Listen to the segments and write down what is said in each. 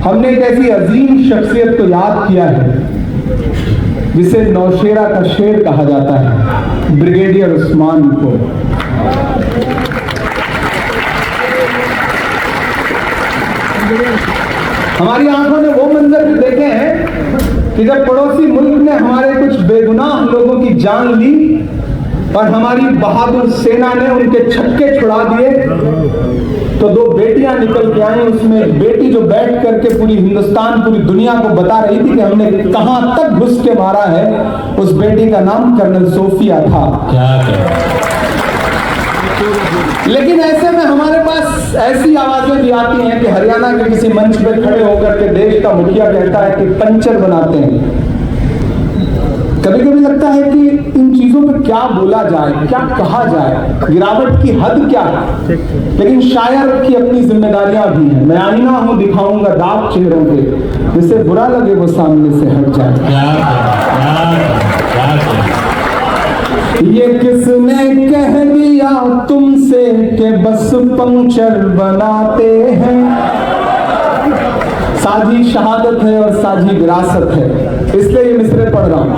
हमने एक ऐसी अजीम शख्सियत को याद किया है जिसे नौशेरा का शेर कहा जाता है, ब्रिगेडियर उस्मान को। हमारी आंखों ने वो मंजर भी देखे हैं कि जब पड़ोसी मुल्क ने हमारे कुछ बेगुनाह लोगों की जान ली और हमारी बहादुर सेना ने उनके छक्के छुड़ा दिए, तो दो बेटियां निकल के आई। उसमें बेटी जो बैठ करके पूरी हिंदुस्तान, पूरी दुनिया को बता रही थी कि हमने कहां तक घुस के मारा है, उस बेटी का नाम कर्नल सोफिया था। लेकिन ऐसे में हमारे पास ऐसी आवाजें भी आती हैं कि हरियाणा के किसी मंच पर खड़े होकर के देश का मुखिया कहता है कि पंचर बनाते हैं। कभी कभी लगता है कि इन चीजों पर क्या बोला जाए, क्या कहा जाए, गिरावट की हद क्या है। लेकिन शायर की अपनी जिम्मेदारियां भी हैं। मैं आईना हूं, दिखाऊंगा दाग चेहरों पे, जिसे बुरा लगे वो सामने से हट जाए। ये किसने कह दिया तुमसे कि बस पंक्चर बनाते हैं। साझी शहादत है और साझी विरासत है, इसलिए ये मिसरे पढ़ रहा हूं।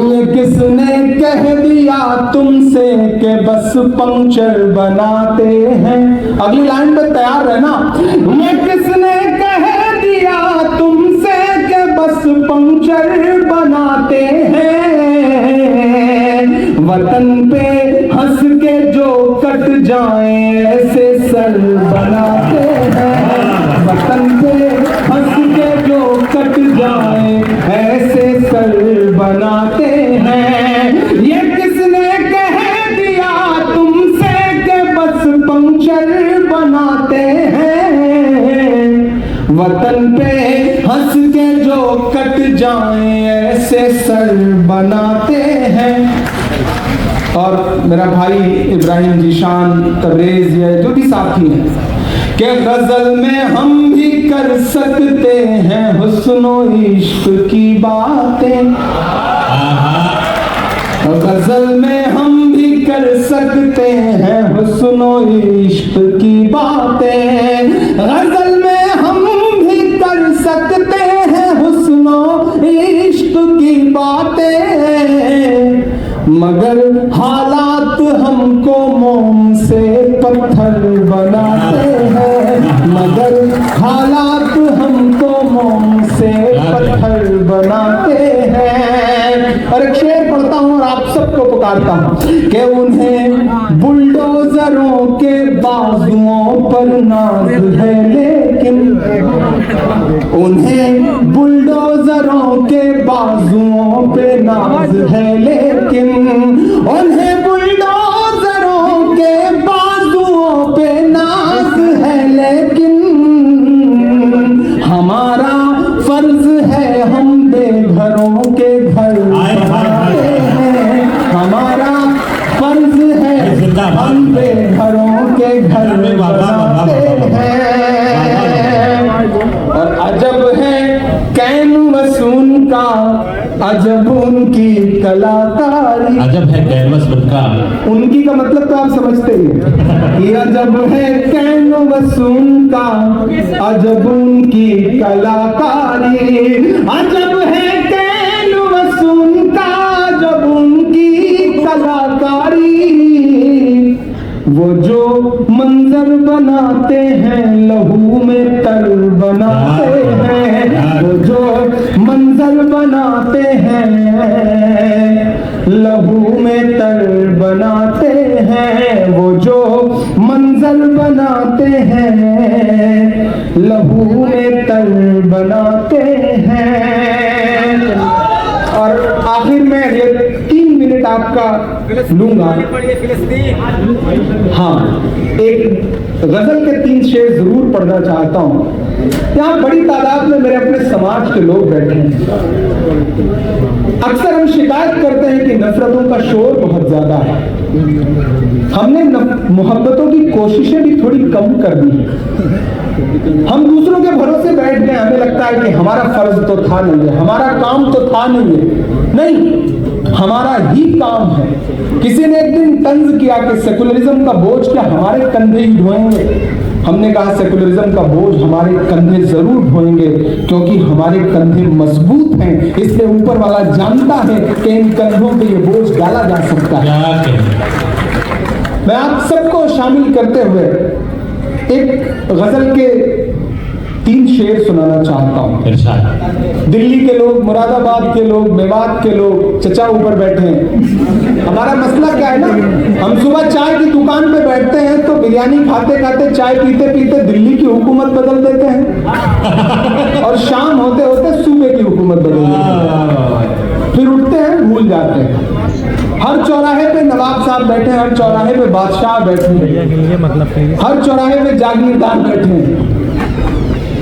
ये किसने कह दिया तुमसे कि बस पंक्चर बनाते हैं। अगली लाइन पे तैयार रहना। ये किसने कह दिया तुमसे कि बस पंक्चर बनाते हैं। वतन पे हंस के जो कट जाए ऐसे सर बनाते हैं। वतन पे हंस के जो कट जाए ऐसे सर बनाते हैं। ये किसने कह दिया तुमसे कि बस पंक्चर बनाते हैं। वतन पे हंस के जो कट जाए ऐसे सर बनाते हैं। और मेरा भाई इब्राहिम जीशान तबरेज, ये जो भी साथी हैं, कि गजल में हम भी कर सकते हैं हुस्नो इश्क की बातें। गजल में हम भी कर सकते हैं हुस्नो इश्क की बातें। गजल में हम भी कर सकते हैं हुस्नो इश्क की बातें। मगर हालात हमको मोम से पत्थर बनाते हैं। मगर हालात हमको मोम से पत्थर बनाते हैं। और एक शेर पढ़ता हूँ और आप सबको पुकारता हूँ कि उन्हें बुलडोजरों के बाजुओं पर नाज है, लेकिन उन्हें बुलडोजरों के बाजुओं पे नाज है, लेकिन उन्हें बुलडोजरों के बाजुओं पे नाज है, लेकिन हमारा फर्ज है हम बेघरों के घर बनाते हैं। हमारा फर्ज है हम बेघरों के घर बनाते हैं। और अजब है कैन वसून का, अजब उनकी कलाकारी। अजब है कैनवस उनका, उनकी का मतलब तो आप समझते ही कि अजब है कैन वसून का, अजब उनकी कलाकारी। अजब है कैन वसून का, अजब उनकी कलाकारी। वो जो मंजर बनाते हैं लहू में तर बनाते हैं। वो जो मंजर बनाते हैं लहू में तर बनाते हैं। वो जो मंजर बनाते हैं लहू में तर बनाते हैं। और आखिर में ये 3 मिनट आपका लूंगा। हाँ, एक गजल के 3 शेर जरूर पढ़ना चाहता हूँ। यहाँ बड़ी तादाद में मेरे अपने समाज के लोग बैठे हैं। अक्सर हम शिकायत करते हैं कि नफरतों का शोर बहुत ज्यादा है। हमने मोहब्बतों की कोशिशें भी थोड़ी कम कर दी है। हम दूसरों के भरोसे बैठ गए। हमें लगता है कि हमारा फर्ज तो था नहीं है, हमारा काम तो था नहीं है। नहीं, हमारा ही काम है। किसी ने एक दिन तंज किया कि सेकुलरिज्म का बोझ क्या हमारे कंधे ही ढोएंगे। हमने कहा सेकुलरिज्म का बोझ हमारे कंधे जरूर ढोएंगे, क्योंकि हमारे कंधे मजबूत हैं, इसलिए ऊपर वाला जानता है कि इन कंधों पे ये बोझ डाला जा सकता है। मैं आप सबको शामिल करते हुए एक गजल के 3 शेर सुनाना चाहता हूँ। दिल्ली के लोग, मुरादाबाद के लोग, मेवात के लोग चचा ऊपर बैठे हैं। हमारा मसला क्या है ना, हम सुबह चाय की दुकान पे बैठते हैं तो बिरयानी खाते खाते, चाय पीते पीते दिल्ली की हुकूमत बदल देते हैं और शाम होते होते सूबे की हुकूमत बदल देते हैं, फिर उठते हैं भूल जाते हैं। हर चौराहे पे नवाब साहब बैठे हैं, हर चौराहे पे बादशाह बैठे हैं, हर चौराहे पे जागीरदार बैठे हैं।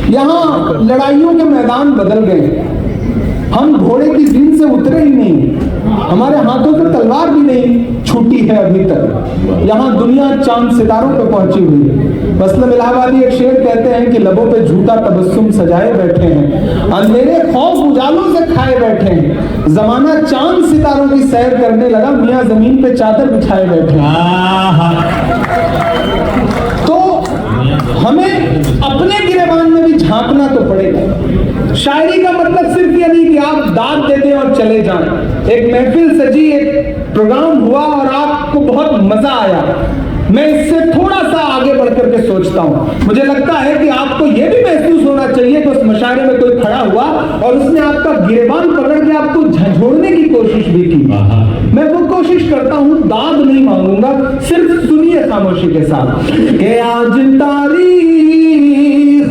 यहाँ लड़ाइयों के मैदान बदल गए, हम घोड़े की जीन से उतरे ही नहीं, हमारे हाथों से तलवार भी नहीं छूटी है अभी तक। यहाँ दुनिया चांद सितारों पे पहुंची हुई है। मसलम इलाहाबादी एक शेर कहते हैं कि लबों पे झूठा तबस्सुम सजाए बैठे हैं, अंधेरे खौफ उजालों से खाए बैठे हैं, जमाना चांद सितारों की सैर करने लगा, मियाँ जमीन पे चादर बिछाए बैठे हैं। तो हमें अपने गिरेबान में भी झांकना तो पड़ेगा। शायरी का मतलब सिर्फ ये नहीं कि आप दाद दे दें और चले जाएं। एक महफिल सजी, एक प्रोग्राम हुआ और आपको बहुत मजा आया, मैं इससे थोड़ा सा आगे बढ़ करके सोचता हूं। मुझे लगता है कि आपको यह भी महसूस होना चाहिए कि उस मशारे में कोई खड़ा हुआ और उसने आपका गिरेबान पकड़ के आपको झंझोड़ने की कोशिश भी की। मैं वो कोशिश करता हूं, दाद नहीं मांगूंगा, सिर्फ सुनिए खामोशी के साथ कि आज तारीख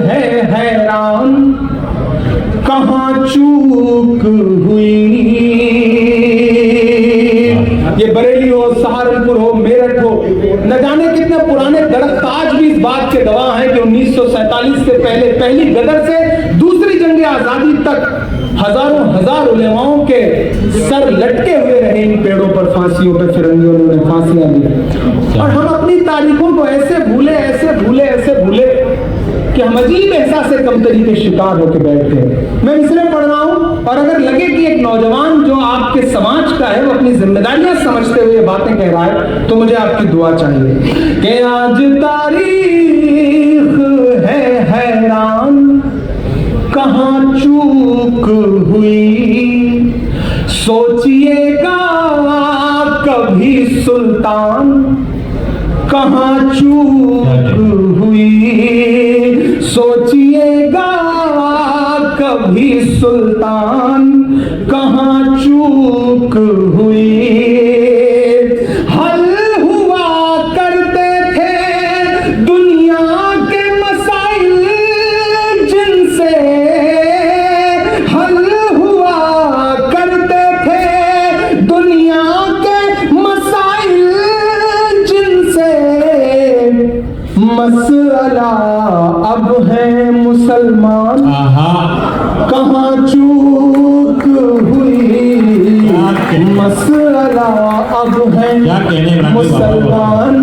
है हैरान, कहां चूक हुई। ये बरेली हो, सहारनपुर हो, मेरठ हो, न जाने कितने पुराने दरख्त आज भी इस बात के गवाह हैं कि 1947 से पहले पहली गदर से दूसरी जंग आजादी तक हजारों हजार उलेमाओं के सर लटके हुए रहे इन पेड़ों पर, फांसियों पर फिरंगियों ने फांसियां दी। और हम अपनी तारीखों को ऐसे भूले, ऐसे भूले, ऐसे भूले कि हम अजीब एहसास से कमतरी के शिकार होकर बैठ गए। मैं इसलिए पढ़ रहा हूं, और अगर लगे कि एक नौजवान जो आपके समाज का है वो अपनी जिम्मेदारियां समझते हुए बातें कह रहा है, तो मुझे आपकी दुआ चाहिए कि आज तारीख है हैरान, कहां चूक हुई। सोचिएगा कभी सुल्तान, कहां चूक हुई। सोचिएगा कभी सुल्तान, कहां चूक हुई। हल हुआ करते थे दुनिया के मसाइल जिनसे, हल हुआ करते थे दुनिया के मसाइल जिनसे। मसला अब है मुसलमान, कहां चूक हुई। मसला अब है मुसलमान,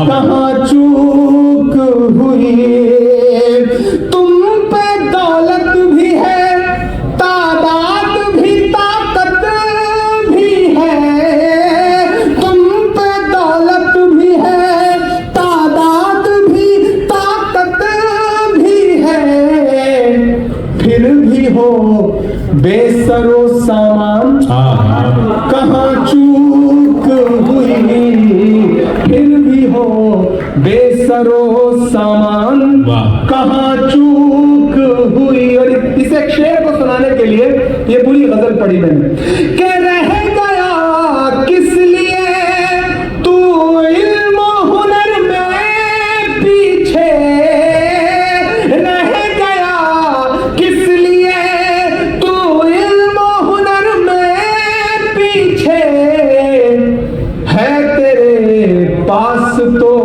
कहां चूक हुई। तुम पे दौलत भी है, तादाद भी, ताकत भी है। तुम पे दौलत भी है, तादाद भी, ताकत भी है। फिर भी हो बेसरो सामान, कहां चूक हुई। फिर भी हो बेसरो सामान, कहां चूक हुई। और इस एक शेर को सुनाने के लिए ये पूरी गजल पढ़ी मैंने कि रह गया किस लिए तू इल्म हुनर में पीछे, रह गया किस लिए तू इल्म हुनर में पीछे। है तेरे पास तो